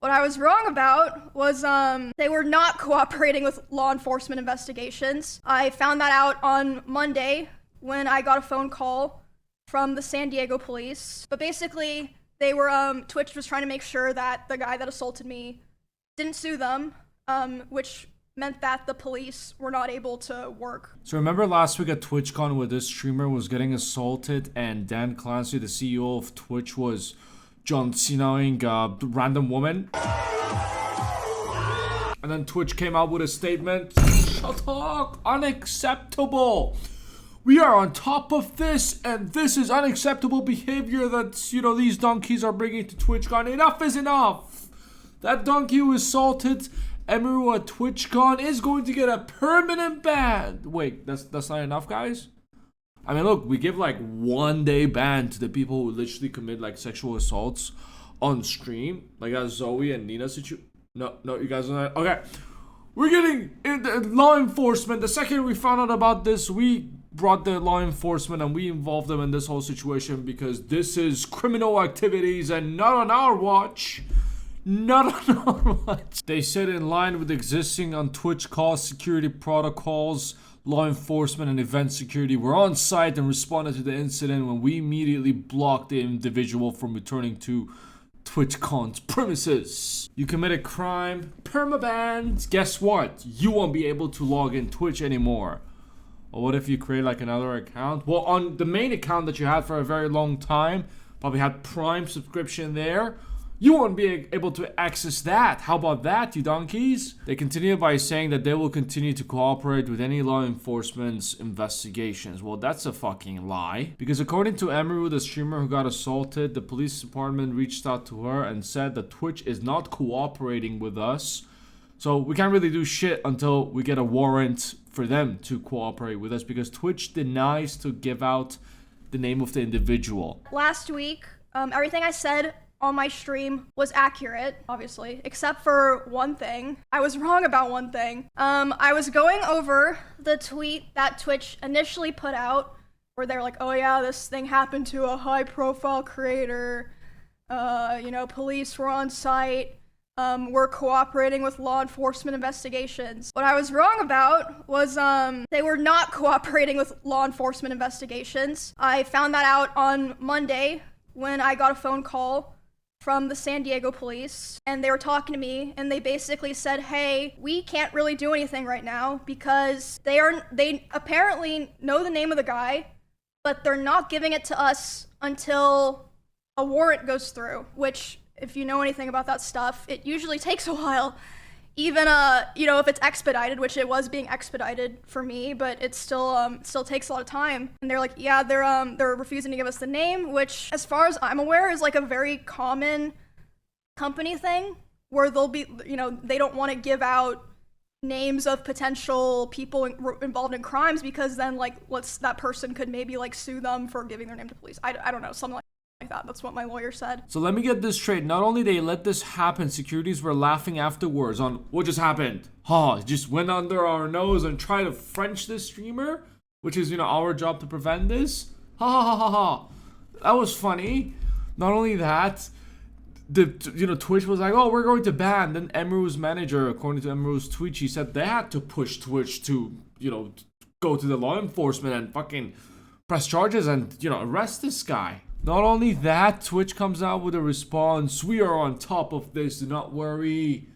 What I was wrong about was they were not cooperating with law enforcement investigations. I found that out on Monday when I got a phone call from the San Diego police. But basically, they were Twitch was trying to make sure that the guy that assaulted me didn't sue them, which meant that the police were not able to work. So remember last week at TwitchCon where this streamer was getting assaulted and Dan Clancy, the CEO of Twitch, was John Cenaing a random woman? And then Twitch came out with a statement. Shut up! Unacceptable! We are on top of this, and this is unacceptable behavior that, these donkeys are bringing to TwitchCon. Enough is enough! That donkey who assaulted Emiru at TwitchCon is going to get a permanent ban. Wait, that's not enough, guys? I mean, look, we give like 1 day ban to the people who literally commit like sexual assaults on stream. Like that Zoe and Nina situation. No, you guys are not. Okay. We're getting law enforcement. The second we found out about this, we brought the law enforcement and we involved them in this whole situation because this is criminal activities and not on our watch. Not on our watch. They said in line with existing on Twitch call security protocols, law enforcement and event security were on site and responded to the incident when we immediately blocked the individual from returning to TwitchCon's premises. You commit a crime, permaban. Guess what? You won't be able to log in Twitch anymore. Or what if you create like another account? Well, on the main account that you had for a very long time, probably had Prime subscription there, you won't be able to access that. How about that, you donkeys? They continue by saying that they will continue to cooperate with any law enforcement's investigations. Well, that's a fucking lie. Because according to Emiru, the streamer who got assaulted, the police department reached out to her and said that Twitch is not cooperating with us. So we can't really do shit until we get a warrant for them to cooperate with us because Twitch denies to give out the name of the individual. Last week, everything I said on my stream was accurate, obviously, except for one thing. I was wrong about one thing. I was going over the tweet that Twitch initially put out where they're like, oh yeah, this thing happened to a high profile creator. Police were on site. We're cooperating with law enforcement investigations. What I was wrong about was they were not cooperating with law enforcement investigations. I found that out on Monday when I got a phone call from the San Diego police, and they were talking to me, and they basically said, hey, we can't really do anything right now because they apparently know the name of the guy, but they're not giving it to us until a warrant goes through, which, if you know anything about that stuff, it usually takes a while. Even if it's expedited, which it was being expedited for me, but it still takes a lot of time. And they're like, yeah, they're refusing to give us the name, which, as far as I'm aware, is like a very common company thing where they'll be, they don't want to give out names of potential people involved in crimes because then that person could maybe sue them for giving their name to police. I don't know, something like that. That's what my lawyer said. So let me get this straight. Not only they let this happen, securities were laughing afterwards on what just happened. It just went under our nose and tried to French this streamer, which is, our job to prevent this. Ha ha ha ha ha. That was funny. Not only that, Twitch was like, oh, we're going to ban. Then Emiru's manager, according to Emiru's tweet, she said they had to push Twitch to, go to the law enforcement and fucking press charges and, arrest this guy. Not only that, Twitch comes out with a response. We are on top of this. Do not worry.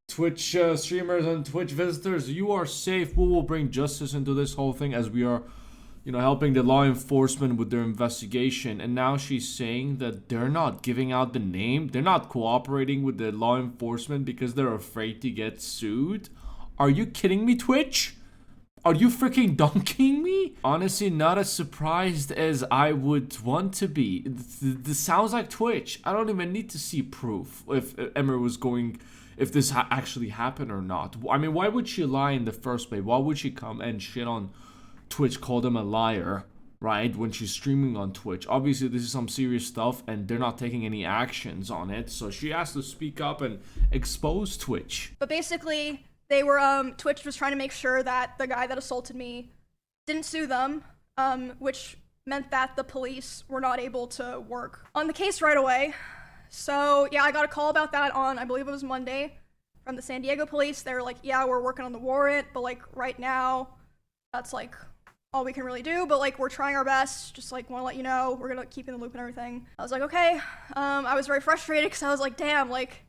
Twitch streamers and Twitch visitors, you are safe. We will bring justice into this whole thing as we are, helping the law enforcement with their investigation. And now she's saying that they're not giving out the name. They're not cooperating with the law enforcement because they're afraid to get sued. Are you kidding me, Twitch? Are you freaking donkeying me? Honestly, not as surprised as I would want to be. This sounds like Twitch. I don't even need to see proof if if this actually happened or not. I mean, why would she lie in the first place? Why would she come and shit on Twitch, call them a liar, right? When she's streaming on Twitch. Obviously, this is some serious stuff and they're not taking any actions on it. So she has to speak up and expose Twitch. But basically, Twitch was trying to make sure that the guy that assaulted me didn't sue them, which meant that the police were not able to work on the case right away. So yeah, I got a call about that on, I believe it was Monday, from the San Diego police. They were like, yeah, we're working on the warrant, but like right now, that's like all we can really do, but like we're trying our best. Just like want to let you know, we're gonna keep you in the loop and everything. I was like, okay. I was very frustrated because I was like, damn, like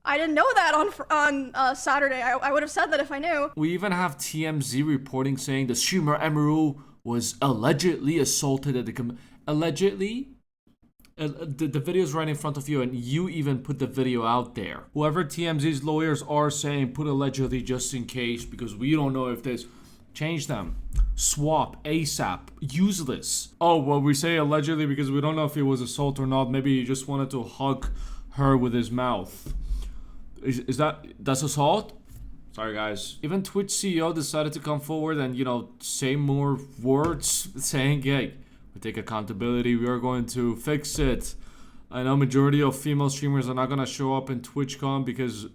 I didn't know that on Saturday. I would have said that if I knew. We even have TMZ reporting saying the streamer Emiru was allegedly assaulted at the allegedly. The video's right in front of you, and you even put the video out there. Whoever TMZ's lawyers are saying, put allegedly just in case, because we don't know if there's. Change them. Swap. ASAP. Useless. Oh, well, we say allegedly because we don't know if it was assault or not. Maybe he just wanted to hug her with his mouth. That's assault? Sorry, guys. Even Twitch CEO decided to come forward and, say more words saying, hey, we take accountability. We are going to fix it. I know majority of female streamers are not going to show up in TwitchCon because,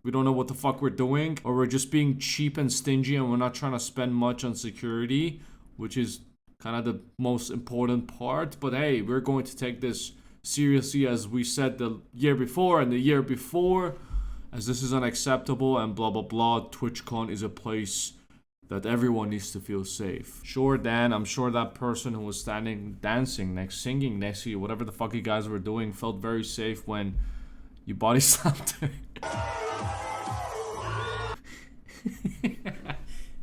we don't know what the fuck we're doing, or we're just being cheap and stingy and we're not trying to spend much on security, which is kind of the most important part. But hey, we're going to take this seriously, as we said the year before and the year before, as this is unacceptable and blah blah blah. TwitchCon is a place that everyone needs to feel safe. Sure, Dan, I'm sure that person who was singing next to you, whatever the fuck you guys were doing, felt very safe when you body slammed her.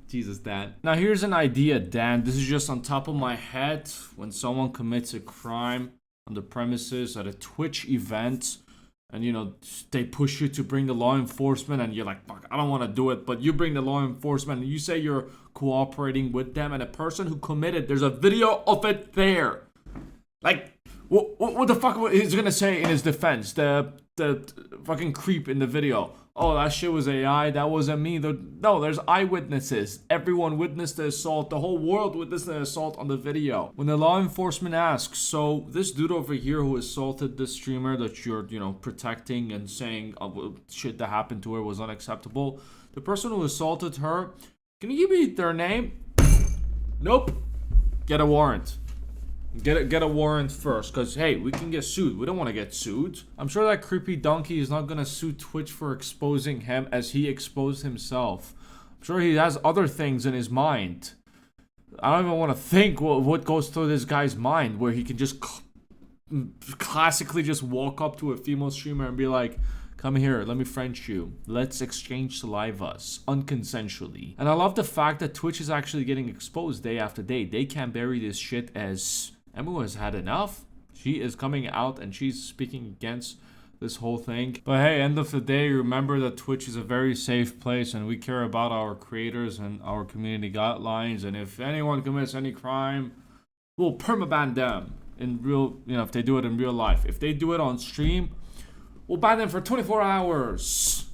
Jesus, Dan. Now here's an idea, Dan. This is just on top of my head. When someone commits a crime on the premises at a Twitch event, and they push you to bring the law enforcement, and you're like, fuck, I don't want to do it, but you bring the law enforcement, and you say you're cooperating with them, and a person who committed, there's a video of it there. Like, what the fuck is he gonna say in his defense? The fucking creep in the video. Oh, that shit was AI. That wasn't me. No, there's eyewitnesses. Everyone witnessed the assault. The whole world witnessed the assault on the video. When the law enforcement asks, so this dude over here who assaulted this streamer that you're, protecting and saying shit that happened to her was unacceptable. The person who assaulted her, can you give me their name? Nope. Get a warrant. Get a warrant first, because hey, we can get sued. We don't want to get sued. I'm sure that creepy donkey is not gonna sue Twitch for exposing him as he exposed himself. I'm sure he has other things in his mind. I don't even want to think what goes through this guy's mind, where he can just classically just walk up to a female streamer and be like, come here, let me French you. Let's exchange salivas unconsensually. And I love the fact that Twitch is actually getting exposed day after day. They can't bury this shit as Emu has had enough. She is coming out and she's speaking against this whole thing. But hey, end of the day, remember that Twitch is a very safe place and we care about our creators and our community guidelines. And if anyone commits any crime, we'll permaban them in real, if they do it in real life. If they do it on stream, we'll ban them for 24 hours.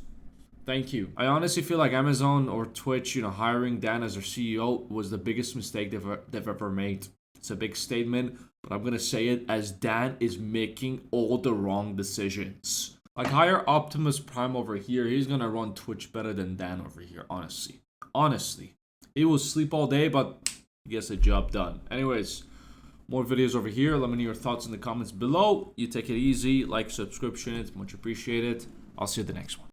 Thank you. I honestly feel like Amazon or Twitch, hiring Dan as their CEO was the biggest mistake they've ever made. It's a big statement, but I'm gonna say it as Dan is making all the wrong decisions. Like, hire Optimus Prime over here. He's gonna run Twitch better than Dan over here, honestly. Honestly. He will sleep all day, but he gets the job done. Anyways, more videos over here. Let me know your thoughts in the comments below. You take it easy. Like, subscription. It's much appreciated. I'll see you at the next one.